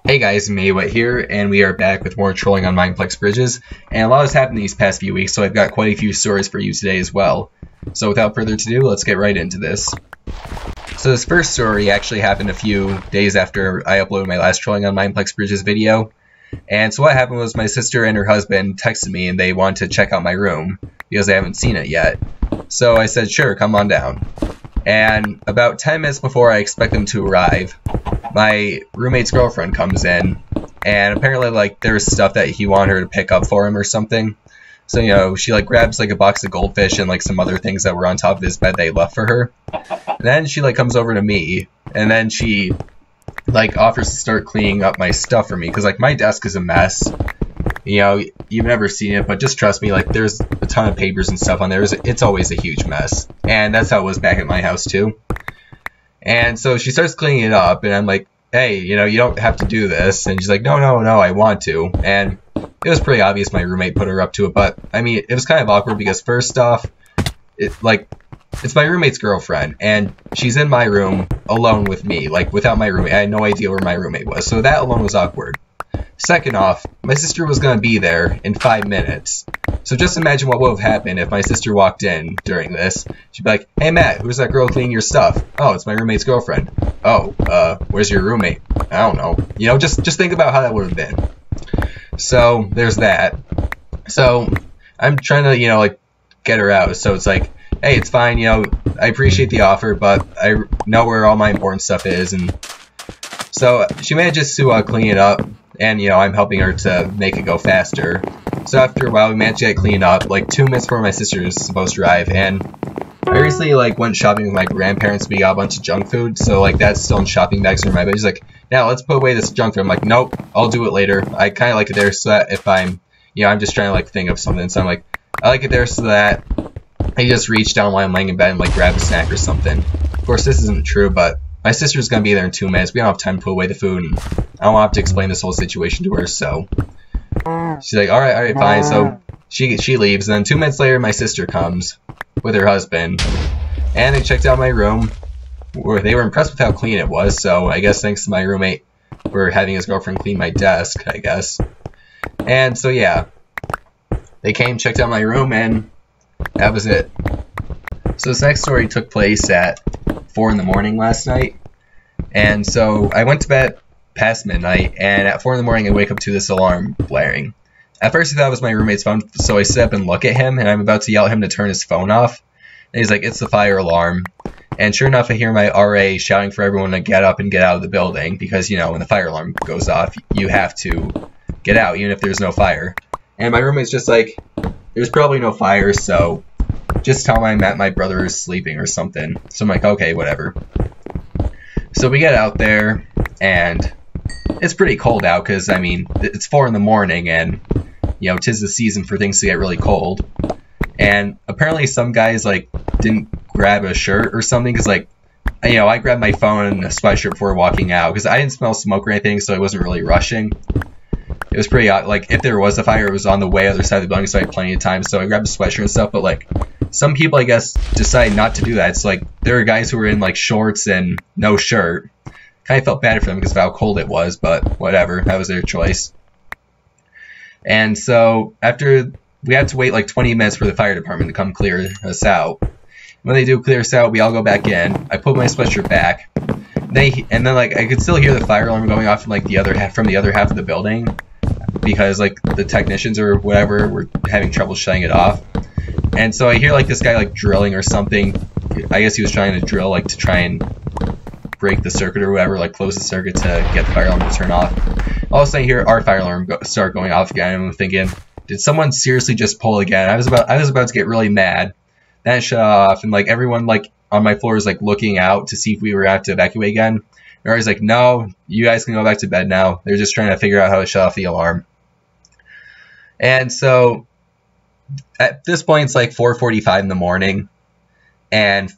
Hey guys, Maewtt here, and we are back with more trolling on Mineplex bridges, and a lot has happened these past few weeks, so I've got quite a few stories for you today as well. So without further ado, let's get right into this. So this first story actually happened a few days after I uploaded my last trolling on Mineplex bridges video, and so what happened was my sister and her husband texted me and they wanted to check out my room, because they haven't seen it yet. So I said, sure, come on down. And about 10 minutes before I expect them to arrive, my roommate's girlfriend comes in, and apparently, like, there's stuff that he wanted her to pick up for him or something. So, you know, she, like, grabs, like, a box of goldfish and, like, some other things that were on top of his bed they left for her. And then she, like, comes over to me, and then she, like, offers to start cleaning up my stuff for me, because, like, my desk is a mess. You know, you've never seen it, but just trust me, like, there's a ton of papers and stuff on there. It's always a huge mess. And that's how it was back at my house, too. And so she starts cleaning it up, and I'm like, hey, you know, you don't have to do this. And she's like, no, I want to. And it was pretty obvious my roommate put her up to it, but, I mean, it was kind of awkward because, first off, it's my roommate's girlfriend, and she's in my room alone with me, like, without my roommate. I had no idea where my roommate was, so that alone was awkward. Second off, my sister was going to be there in 5 minutes. So just imagine what would have happened if my sister walked in during this. She'd be like, hey Matt, who's that girl cleaning your stuff? Oh, it's my roommate's girlfriend. Oh, where's your roommate? I don't know. You know, just think about how that would have been. So, there's that. So, I'm trying to, you know, like, get her out. So it's like, hey, it's fine, you know, I appreciate the offer, but I know where all my important stuff is. And so, she manages to clean it up. And, you know, I'm helping her to make it go faster. So after a while, we managed to get cleaned up, like 2 minutes before my sister is supposed to arrive. And I recently, like, went shopping with my grandparents. We got a bunch of junk food. So, like, that's still in shopping bags in my bed. She's like, now let's put away this junk food. I'm like, nope, I'll do it later. I kind of like it there so that if I'm, you know, I'm just trying to, like, think of something. So I'm like, I like it there so that I just reach down while I'm laying in bed and, like, grab a snack or something. Of course, this isn't true, but my sister's going to be there in 2 minutes. We don't have time to put away the food, and I don't have to explain this whole situation to her, so she's like, alright, fine. So she leaves, and then 2 minutes later, my sister comes with her husband, and they checked out my room, where they were impressed with how clean it was, so I guess thanks to my roommate for having his girlfriend clean my desk, I guess. And so, yeah, they came, checked out my room, and that was it. So this next story took place at 4 in the morning last night, and so I went to bed past midnight, and at 4 in the morning I wake up to this alarm blaring. At first I thought it was my roommate's phone, so I sit up and look at him, and I'm about to yell at him to turn his phone off, and he's like, it's the fire alarm. And sure enough, I hear my RA shouting for everyone to get up and get out of the building, because, you know, when the fire alarm goes off, you have to get out, even if there's no fire. And my roommate's just like, there's probably no fire, so just tell him my brother is sleeping or something. So I'm like, okay, whatever. So we get out there, and it's pretty cold out, because, I mean, it's 4 in the morning, and, you know, 'tis the season for things to get really cold. And apparently some guys, like, didn't grab a shirt or something, because, like, you know, I grabbed my phone and a sweatshirt before walking out, because I didn't smell smoke or anything, so I wasn't really rushing. It was pretty odd. Like, if there was a fire, it was on the way other side of the building, so I had plenty of time, so I grabbed a sweatshirt and stuff, but, like, some people, I guess, decide not to do that. It's like, there are guys who were in, like, shorts and no shirt. Kind of felt bad for them because of how cold it was, but whatever, that was their choice. And so, after, we had to wait, like, 20 minutes for the fire department to come clear us out. When they do clear us out, we all go back in. I put my sweatshirt back. And then, like, I could still hear the fire alarm going off from, like, the other half of the building, because, like, the technicians or whatever were having trouble shutting it off. And so I hear, like, this guy, like, drilling or something. I guess he was trying to drill, like, to try and break the circuit or whatever, like, close the circuit to get the fire alarm to turn off. All of a sudden I hear our fire alarm start going off again, and I'm thinking, did someone seriously just pull again? I was about to get really mad. Then it shut off, and, like, everyone, like, on my floor is, like, looking out to see if we were going to evacuate again. And everybody's like, no, you guys can go back to bed now. They're just trying to figure out how to shut off the alarm. And so at this point, it's like 4:45 in the morning, and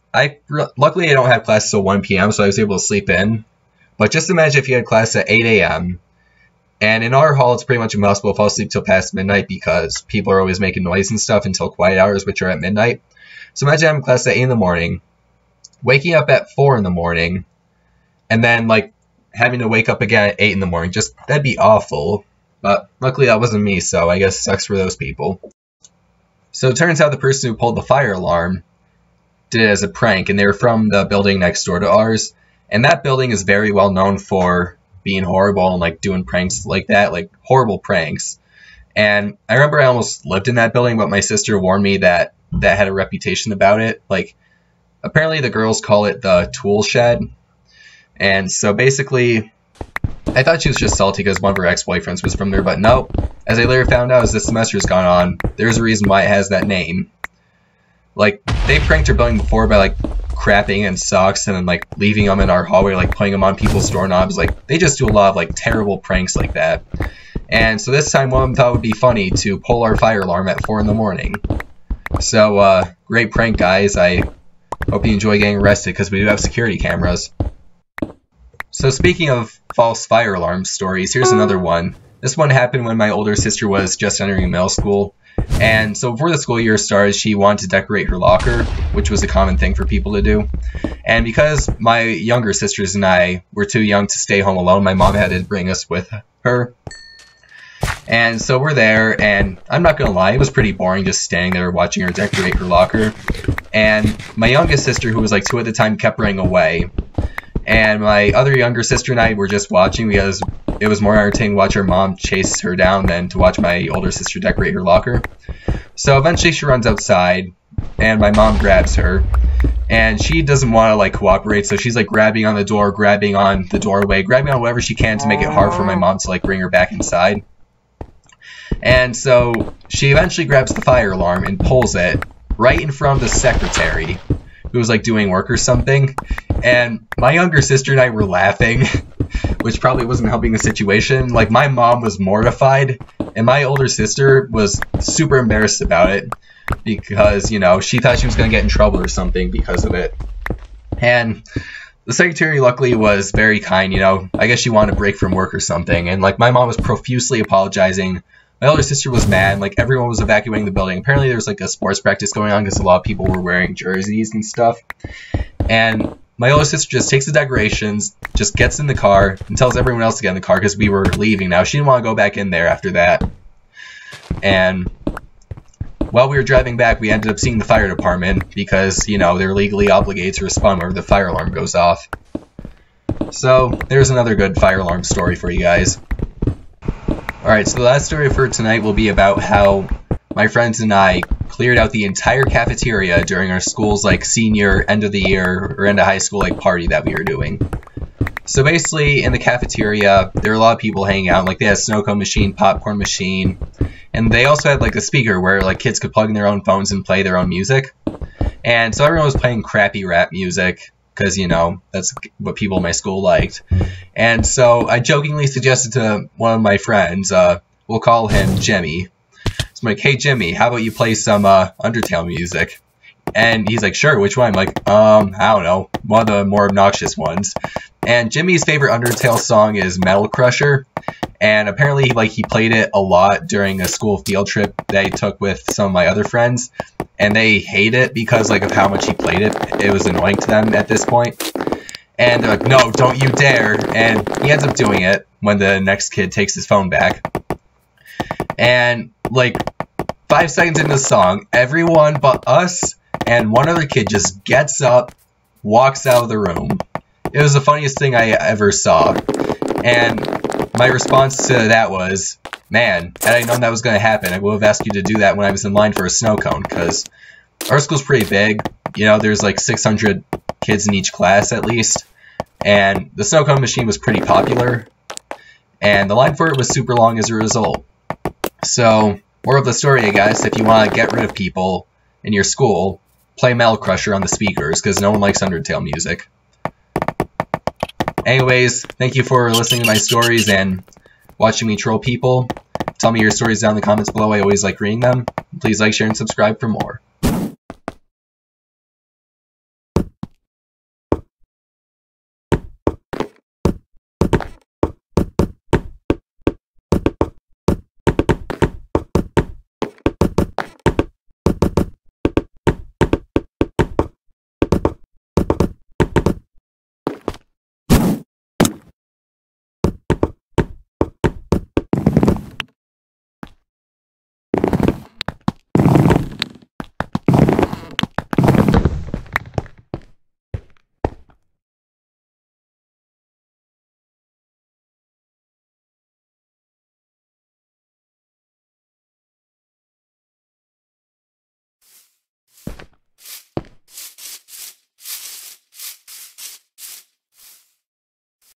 luckily I don't have class till 1 p.m., so I was able to sleep in. But just imagine if you had class at 8 a.m., and in our hall, it's pretty much impossible to fall asleep till past midnight because people are always making noise and stuff until quiet hours, which are at midnight. So imagine having class at 8 in the morning, waking up at 4 in the morning, and then, like, having to wake up again at 8 in the morning. Just, that'd be awful. But luckily that wasn't me, so I guess it sucks for those people. So it turns out the person who pulled the fire alarm did it as a prank, and they were from the building next door to ours. And that building is very well known for being horrible and like doing pranks like that, like horrible pranks. And I remember I almost lived in that building, but my sister warned me that that had a reputation about it. Like, apparently the girls call it the tool shed. And so basically, I thought she was just salty because one of her ex-boyfriends was from there, but no. As I later found out as this semester's gone on, there's a reason why it has that name. Like, they pranked her building before by like crapping in socks and then like leaving them in our hallway, like putting them on people's doorknobs. Like, they just do a lot of like terrible pranks like that. And so this time one of them thought it would be funny to pull our fire alarm at 4 in the morning. So, great prank, guys. I hope you enjoy getting arrested because we do have security cameras. So speaking of false fire alarm stories, here's another one. This one happened when my older sister was just entering middle school. And so before the school year started, she wanted to decorate her locker, which was a common thing for people to do. And because my younger sisters and I were too young to stay home alone, my mom had to bring us with her. And so we're there, and I'm not gonna lie, it was pretty boring just standing there watching her decorate her locker. And my youngest sister, who was like 2 at the time, kept running away. And my other younger sister and I were just watching because it was more entertaining to watch her mom chase her down than to watch my older sister decorate her locker. So eventually she runs outside, and my mom grabs her. And she doesn't want to like cooperate, so she's like grabbing on the door, grabbing on the doorway, grabbing on whatever she can to make it hard for my mom to like bring her back inside. And so she eventually grabs the fire alarm and pulls it right in front of the secretary, who was like doing work or something. And my younger sister and I were laughing, which probably wasn't helping the situation. Like, my mom was mortified, and my older sister was super embarrassed about it because, you know, she thought she was going to get in trouble or something because of it. And the secretary luckily was very kind, you know. I guess she wanted a break from work or something. And like, my mom was profusely apologizing. My older sister was mad. Like, everyone was evacuating the building. Apparently there was like a sports practice going on because a lot of people were wearing jerseys and stuff. And my older sister just takes the decorations, just gets in the car, and tells everyone else to get in the car because we were leaving now. She didn't want to go back in there after that. And while we were driving back, we ended up seeing the fire department because, you know, they're legally obligated to respond whenever the fire alarm goes off. So there's another good fire alarm story for you guys. Alright, so the last story for tonight will be about how my friends and I cleared out the entire cafeteria during our school's like senior end of the year or end of high school like party that we were doing. So basically in the cafeteria there were a lot of people hanging out. Like, they had a snow cone machine, popcorn machine, and they also had like a speaker where like kids could plug in their own phones and play their own music. And so everyone was playing crappy rap music because, you know, that's what people in my school liked. And so I jokingly suggested to one of my friends, we'll call him Jimmy. So I'm like, hey Jimmy, how about you play some Undertale music? And he's like, sure, which one? I'm like, I don't know, one of the more obnoxious ones. And Jimmy's favorite Undertale song is Metal Crusher. And apparently, like, he played it a lot during a school field trip that he took with some of my other friends. And they hate it because, like, of how much he played it. It was annoying to them at this point. And they're like, no, don't you dare. And he ends up doing it when the next kid takes his phone back. And, like, 5 seconds into the song, everyone but us and one other kid just gets up, walks out of the room. It was the funniest thing I ever saw. And my response to that was, man, had I known that was going to happen, I would have asked you to do that when I was in line for a snow cone, because our school's pretty big. You know, there's like 600 kids in each class at least. And the snow cone machine was pretty popular. And the line for it was super long as a result. So, moral of the story, guys, if you want to get rid of people in your school, play Metal Crusher on the speakers, because no one likes Undertale music. Anyways, thank you for listening to my stories and watching me troll people. Tell me your stories down in the comments below. I always like reading them. Please like, share, and subscribe for more.